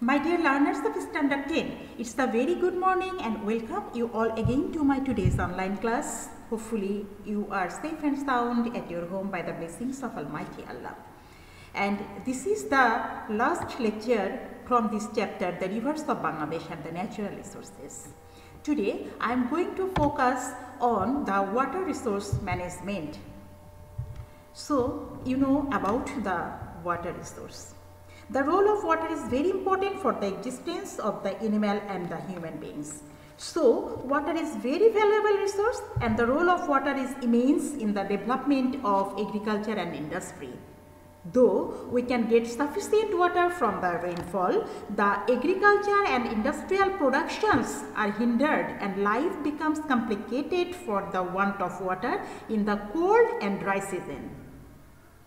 My dear learners of Standard 10, it's a very good morning and welcome you all again to my today's online class. Hopefully you are safe and sound at your home by the blessings of Almighty Allah. And this is the last lecture from this chapter, The Rivers of Bangladesh and the Natural Resources. Today I am going to focus on the water resource management. So you know about the water resource. The role of water is very important for the existence of the animal and the human beings. So, water is very valuable resource and the role of water is immense in the development of agriculture and industry. Though we can get sufficient water from the rainfall, the agriculture and industrial productions are hindered and life becomes complicated for the want of water in the cold and dry season.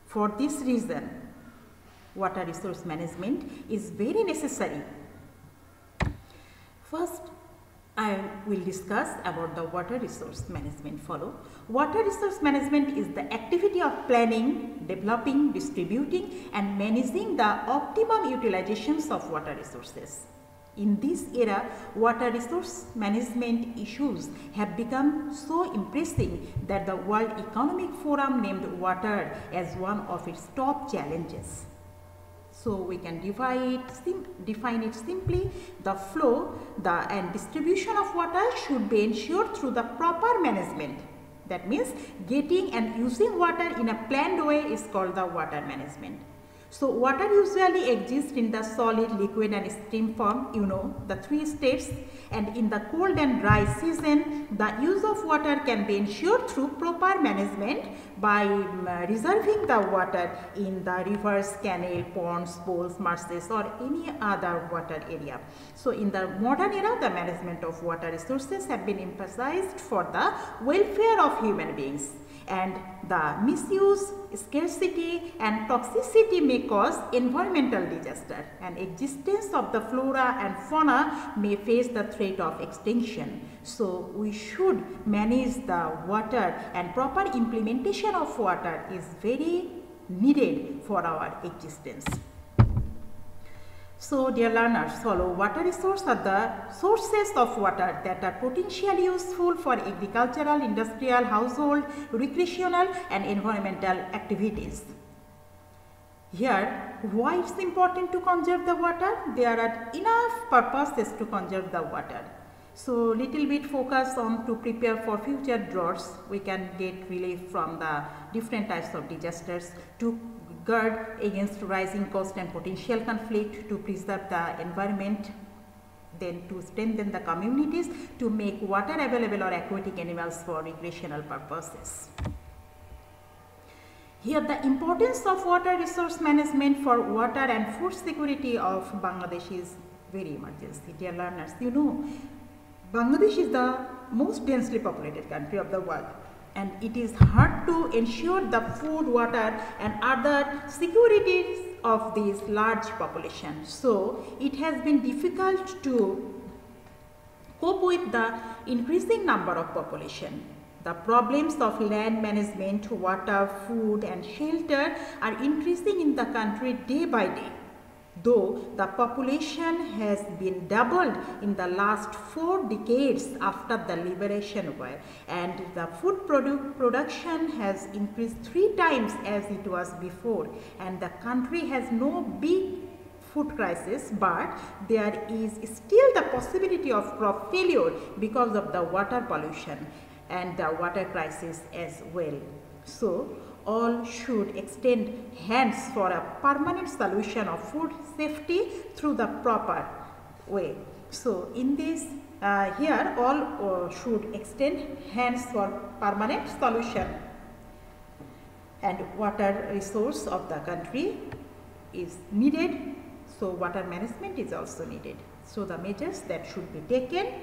For this reason, water resource management is very necessary. First, I will discuss about the water resource management. Follow. Water resource management is the activity of planning, developing, distributing and managing the optimum utilizations of water resources. In this era, water resource management issues have become so impressing that the World Economic Forum named water as one of its top challenges. So we can define it simply. The flow and distribution of water should be ensured through the proper management. That means getting and using water in a planned way is called the water management. So water usually exists in the solid, liquid and steam form, you know, the three states, and in the cold and dry season, the use of water can be ensured through proper management by reserving the water in the rivers, canal, ponds, pools, marshes or any other water area. So in the modern era, the management of water resources have been emphasized for the welfare of human beings. And the misuse, scarcity and toxicity may cause environmental disaster, and existence of the flora and fauna may face the threat of extinction. So we should manage the water, and proper implementation of water is very needed for our existence. So dear learners, follow. Water resources are the sources of water that are potentially useful for agricultural, industrial, household, recreational and environmental activities. Here, why it's important to conserve the water? There are enough purposes to conserve the water. So little bit focus on to prepare for future droughts. We can get relief from the different types of disasters, to guard against rising cost and potential conflict, to preserve the environment, then to strengthen the communities, to make water available or aquatic animals for recreational purposes. Here the importance of water resource management for water and food security of Bangladesh is very emergency. Dear learners, you know Bangladesh is the most densely populated country of the world, and it is hard to ensure the food, water and other securities of this large population. So it has been difficult to cope with the increasing number of population. The problems of land management, water, food and shelter are increasing in the country day by day. Though the population has been doubled in the last 4 decades after the liberation war, and the food production has increased 3 times as it was before, and the country has no big food crisis, but there is still the possibility of crop failure because of the water pollution and the water crisis as well. So all should extend hands for a permanent solution of food safety through the proper way. So in this here all should extend hands for permanent solution, and water resource of the country is needed, so water management is also needed. So the measures that should be taken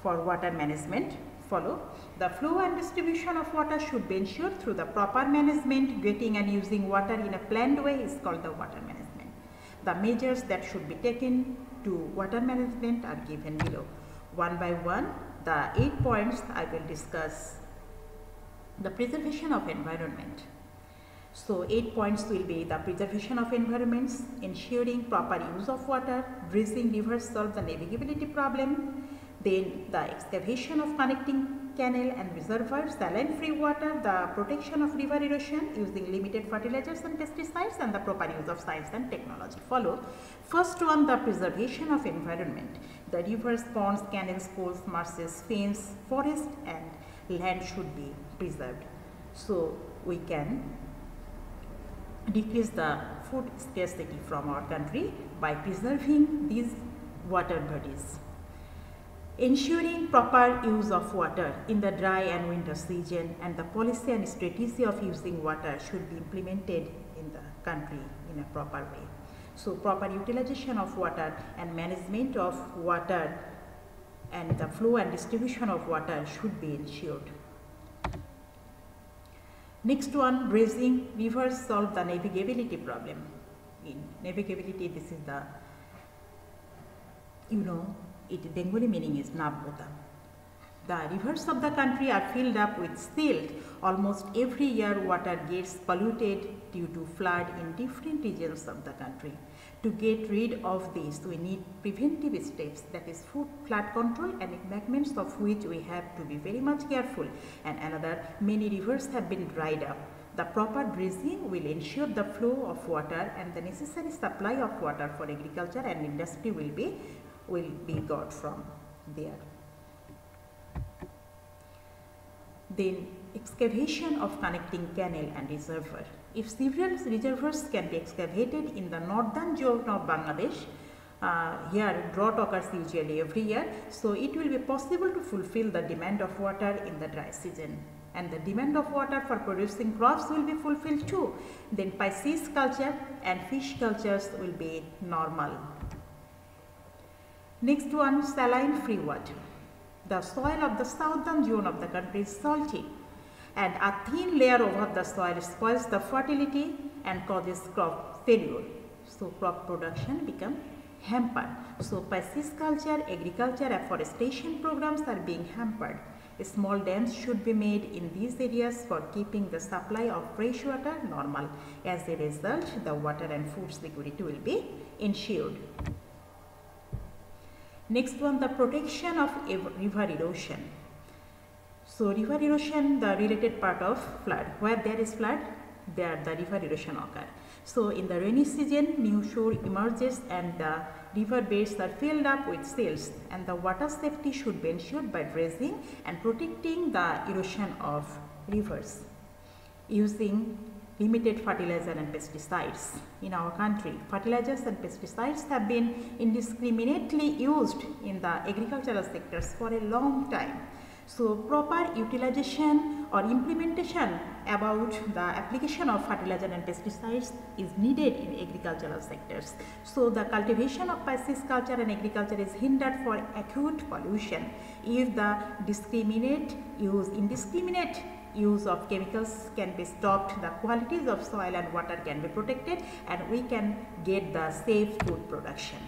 for water management follow. The flow and distribution of water should be ensured through the proper management. Getting and using water in a planned way is called the water management. The measures that should be taken to water management are given below. One by one, the 8 points I will discuss. The preservation of environment. So 8 points will be the preservation of environments, ensuring proper use of water, bridging rivers solve the navigability problem, then the excavation of connecting canal and reservoirs, saline-free water, the protection of river erosion using limited fertilizers and pesticides, and the proper use of science and technology. Follow. First one, the preservation of environment. The rivers, ponds, canals, pools, marshes, fens, forest and land should be preserved. So we can decrease the food scarcity from our country by preserving these water bodies. Ensuring proper use of water in the dry and winter season, and the policy and strategy of using water should be implemented in the country in a proper way. So proper utilization of water and management of water and the flow and distribution of water should be ensured. Next one, bridging rivers solve the navigability problem. In navigability, this is the, Bengali meaning is Navbota. The rivers of the country are filled up with silt. Almost every year water gets polluted due to flood in different regions of the country. To get rid of this, we need preventive steps, that is flood control and embankments, of which we have to be very much careful. And another, many rivers have been dried up. The proper bridging will ensure the flow of water and the necessary supply of water for agriculture and industry will be got from there. Then excavation of connecting canal and reservoir. If several reservoirs can be excavated in the northern zone of Bangladesh, here drought occurs usually every year, so it will be possible to fulfill the demand of water in the dry season. And the demand of water for producing crops will be fulfilled too. Then pisces culture and fish cultures will be normal. Next one, saline-free water. The soil of the southern zone of the country is salty, and a thin layer over the soil spoils the fertility and causes crop failure. So crop production becomes hampered. So pisciculture, agriculture, afforestation programs are being hampered. Small dams should be made in these areas for keeping the supply of fresh water normal. As a result, the water and food security will be ensured. Next one, the protection of river erosion. So river erosion, the related part of flood. Where there is flood, there the river erosion occur. So in the rainy season, new shore emerges and the river beds are filled up with silts, and the water safety should be ensured by dredging and protecting the erosion of rivers using limited fertilizer and pesticides. In our country, fertilizers and pesticides have been indiscriminately used in the agricultural sectors for a long time. So proper utilization or implementation about the application of fertilizer and pesticides is needed in agricultural sectors. So the cultivation of pisciculture and agriculture is hindered for acute pollution if the indiscriminate use of chemicals can be stopped, the qualities of soil and water can be protected, and we can get the safe food production.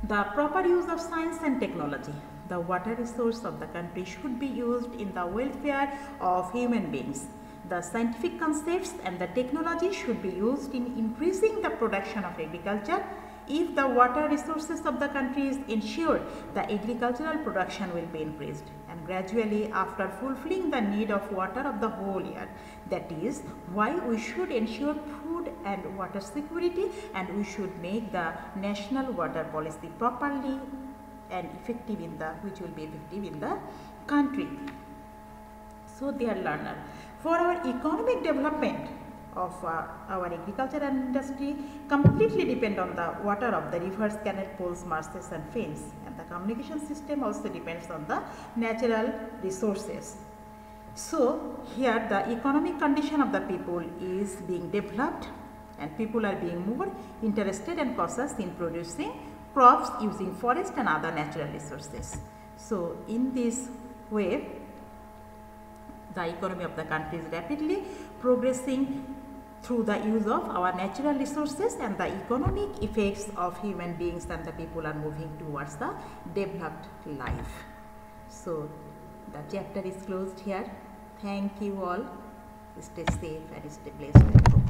The proper use of science and technology. The water resource of the country should be used in the welfare of human beings. The scientific concepts and the technology should be used in increasing the production of agriculture. If the water resources of the country is ensured, the agricultural production will be increased, and gradually after fulfilling the need of water of the whole year. That is why we should ensure food and water security, and we should make the national water policy properly and effective which will be effective in the country. So dear learner, for our economic development of our agriculture and industry completely depend on the water of the rivers, canal, pools, marshes and fens, and the communication system also depends on the natural resources. So here the economic condition of the people is being developed, and people are being more interested and cautious in producing crops using forest and other natural resources. So in this way, the economy of the country is rapidly progressing through the use of our natural resources, and the economic effects of human beings and the people are moving towards the developed life. So the chapter is closed here. Thank you all. Stay safe and stay blessed and